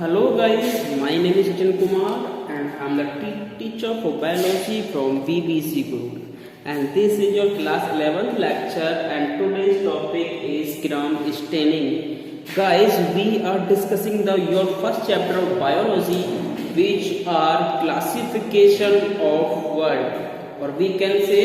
Hello guys, my name is Sachin Kumar and I am the teacher for biology from BBC Group, and this is your class 11th lecture and today's topic is gram staining. Guys, we are discussing your first chapter of biology, which are classification of world, or we can say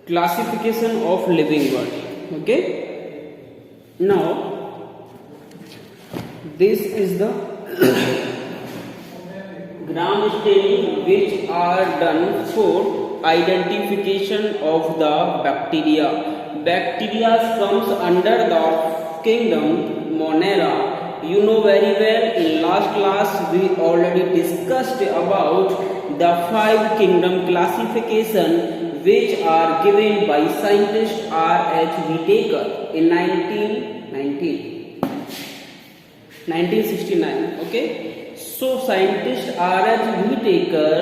classification of living world. Okay, now this is the gram staining which are done for identification of the bacteria. Bacteria comes under the kingdom Monera. You know very well, in last class we already discussed about the 5 kingdom classification which are given by scientist R.H. Whitaker in 1969. Okay, so scientist R.H. Whitaker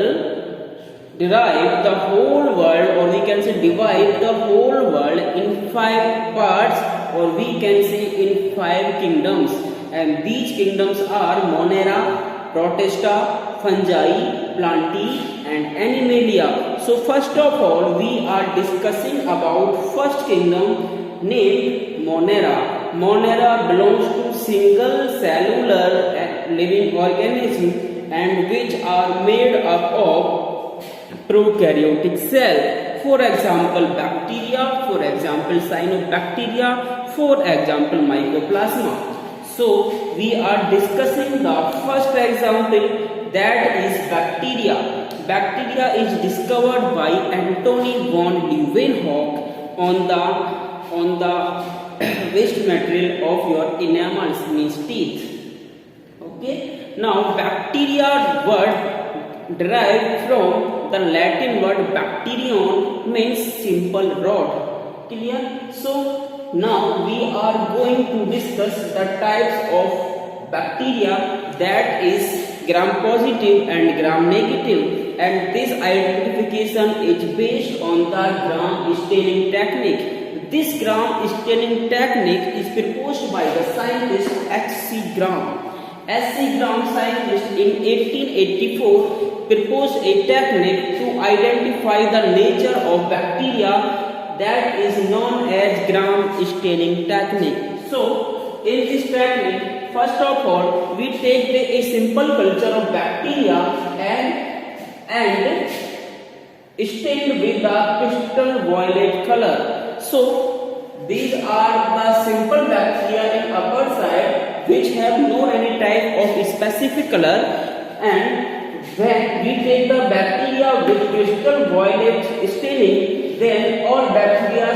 derived the whole world, or we can say divide the whole world in 5 parts, or we can say in 5 kingdoms, and these kingdoms are Monera, Protista, Fungi, Plantae and Animalia. So first of all we are discussing about first kingdom named Monera. Monera belongs to single cellular living organism and which are made up of prokaryotic cell. For example, bacteria, for example, cyanobacteria, for example, mycoplasma. So we are discussing the first example, that is bacteria. Bacteria is discovered by Anthony von Leeuwenhoek on the waste material of your enamels, means teeth. Okay. Now bacteria word derived from the Latin word bacterium, means simple rod. Clear? So now we are going to discuss the types of bacteria, that is gram positive and gram negative, and this identification is based on the gram staining technique. This gram staining technique is proposed by the scientist H.C. Gram. H.C. Gram scientist in 1884 proposed a technique to identify the nature of bacteria, that is known as gram staining technique. So in this technique, first of all we take a simple culture of bacteria and stained with the crystal violet color. So these are the simple bacteria in upper side which have no any type of specific color, and when we take the bacteria with crystal violet staining, then all bacteria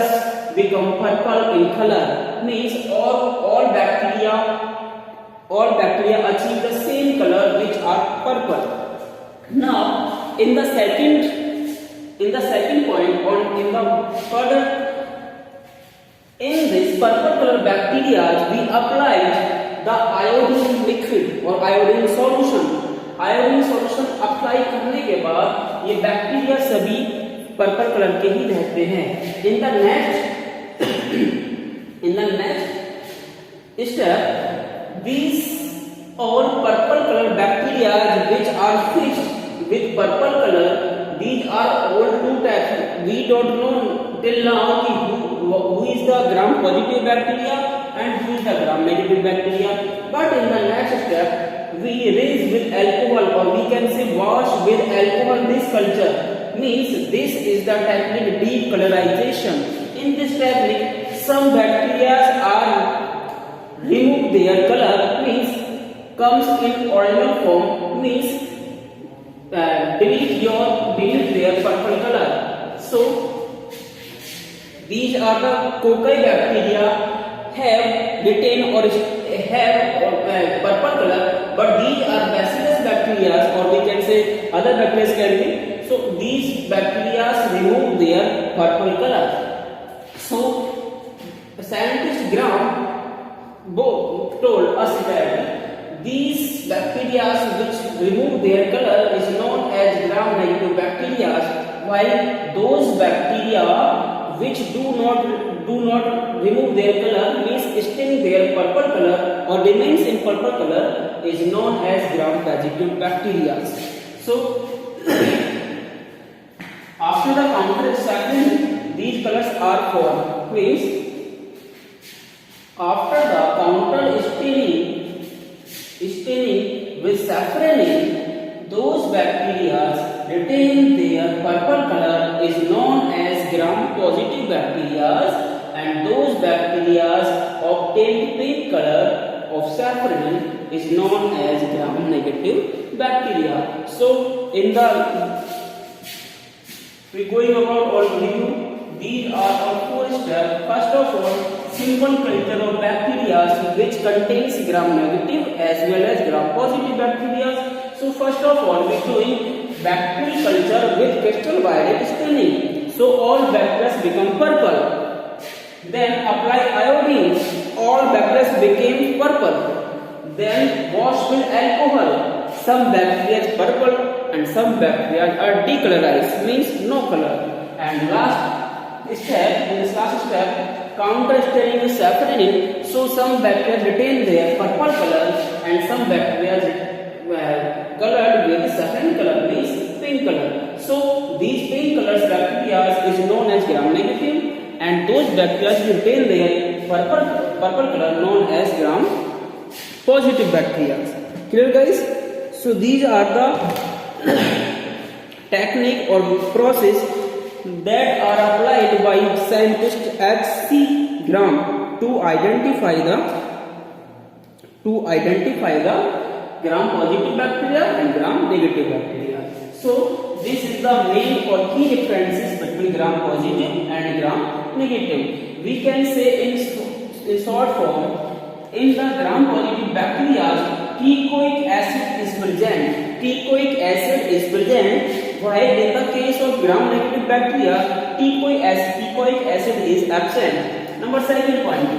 become purple in color, means all bacteria achieve the same color which are purple. Now in the second point, in the further, in this purple color bacteria we applied the iodine liquid or iodine solution. Iodine solution apply करने के बाद ये bacteria सभी purple colour के ही रहते हैं. In the next step, these all purple color bacteria which are fixed with purple color, these are all 2 types. We don't know till now who is the gram positive bacteria and who is the gram negative bacteria, but in the next step we rinse with alcohol, or we can say wash with alcohol this culture, means this is the technique deep colorization. In this technique some bacteria are remove their color, means comes in original form, means delete their purple color. So these are the cocci bacteria have retained or have purple color, but these are bacillus bacteria, or we can say other bacteria can be. So these bacteria remove their purple color. So scientist Gram told us that these bacteria which remove their color is known as gram negative bacteria, while those bacteria which do not remove their color, means still their purple color or remains in purple color, is known as gram-positive bacteria. So after the counter saccharin, these colors are formed. Means after the counter staining with safranin, those bacteria retain their purple color, is known as gram-positive bacteria, and those bacteria obtained pink color of safranin is known as gram-negative bacteria. So in the we going about all review. These are our 4 steps. First of all, simple culture of bacteria which contains gram-negative as well as gram-positive bacteria. So first of all, we doing bacterial culture with crystal violet staining. So all bacteria become purple. Then apply iodine. All bacteria became purple. Then wash with alcohol. Some bacteria is purple and some bacteria are decolorized, means no color. And last step, in this last step, counter staining with safranin. So some bacteria retain their purple color and some bacteria colored with safranin color, means pink color. So these pink colors bacteria is known as gram-negative, and those bacteria retain their purple color known as gram-positive bacteria. Clear, guys? So these are the technique or process that are applied by scientists at C. Gram to identify the gram-positive bacteria and gram-negative bacteria. So this is the main or key differences between gram-positive and gram-negative. We can say in short form, in the gram-positive bacteria, teichoic acid is present. Teichoic acid is present, while in the case of gram-negative bacteria, teichoic acid is absent. Number second point,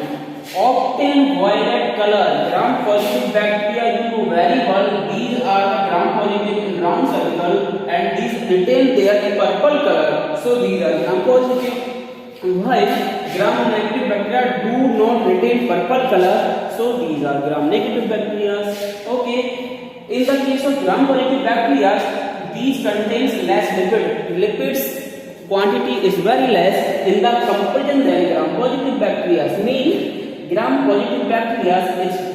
obtain violet color. Gram-positive bacteria, you know very well, these are the gram-positive in round circle, and these retain their purple color. So these are gram-positive. While gram-negative bacteria do not retain purple color, so these are gram-negative bacteria. Okay, in the case of gram-positive bacteria, these contains less lipids quantity is very less in the comparison than gram-positive bacteria. Means gram-positive bacteria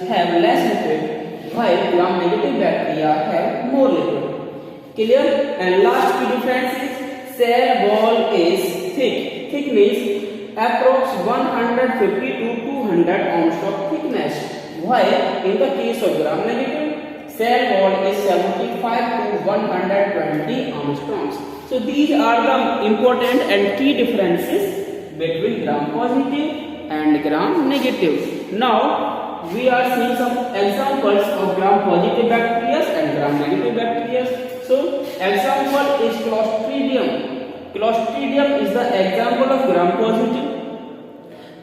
have less lipid, while gram-negative bacteria have more lipid. Clear? And last key difference is cell wall is thick. Thick means approx 150 to 200 ounce of thickness, while in the case of gram-negative, cell wall is 75 to 120 angstroms. So these are the important and key differences between gram-positive and gram-negative. Now we are seeing some examples of gram-positive bacteria and gram-negative bacteria. So example is Clostridium. Clostridium is the example of gram-positive.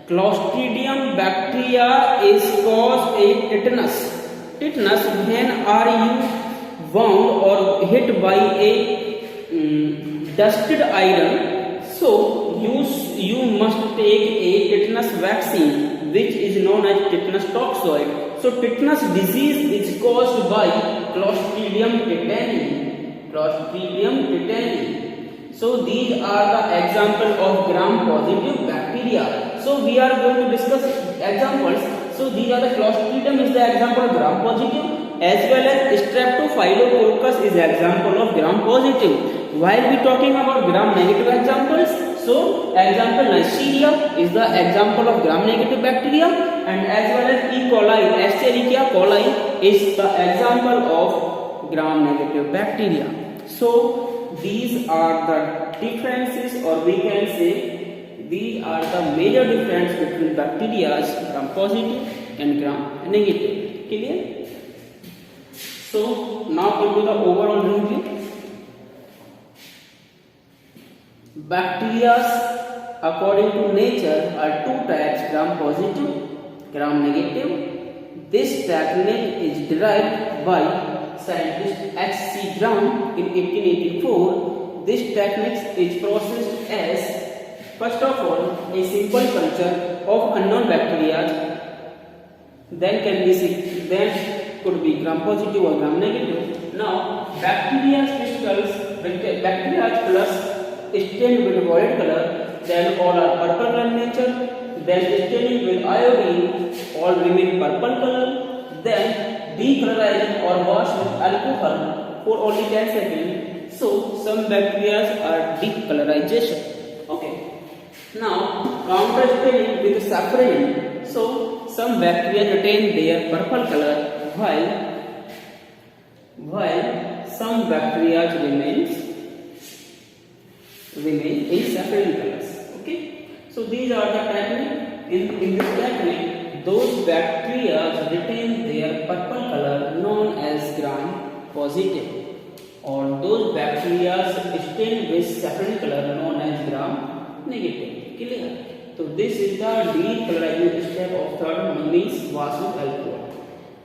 Clostridium bacteria is cause a tetanus. Tetanus when are you wound or hit by a dusted iron. So you must take a tetanus vaccine, which is known as tetanus toxoid. So tetanus disease is caused by Clostridium tetani. Clostridium tetani. So these are the example of gram-positive bacteria. So we are going to discuss examples. So these are the Clostridium is the example of gram-positive, as well as Streptophylococcus is example of gram-positive. While we talking about gram-negative examples, so example Neisseria is the example of gram-negative bacteria, and as well as E. coli, Escherichia coli is the example of gram-negative bacteria. So these are the differences, or we can say these are the major difference between bacteria gram-positive and gram-negative. Clear? So now come to the overall review. Bacteria according to nature are two types, gram-positive, gram-negative. This technique is derived by scientist H.C. Gram in 1884. This technique is processed as First of all, a simple culture of unknown bacteria then could be gram positive or gram negative. Now, bacteria crystals, bacteria plus stained with violet color, then all are purple color in nature. Then staining with iodine, all remain purple color. Then decolorizing or wash with alcohol for only 10 seconds. So some bacteria are decolorization. Okay. Now counter staining with safranin. So some bacteria retain their purple color while some bacteria remain in safranin colors. Okay. So these are the technique. In this technique, those bacteria retain their purple color known as gram positive, or those bacteria stained with safranin color known as gram negative. Clear? So this is the decolorization step of third one, means wash with alcohol.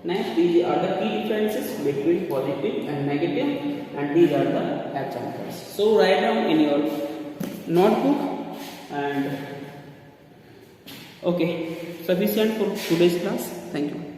Next, these are the key differences between positive and negative, and these are the examples. So write down in your notebook. And okay, sufficient for today's class. Thank you.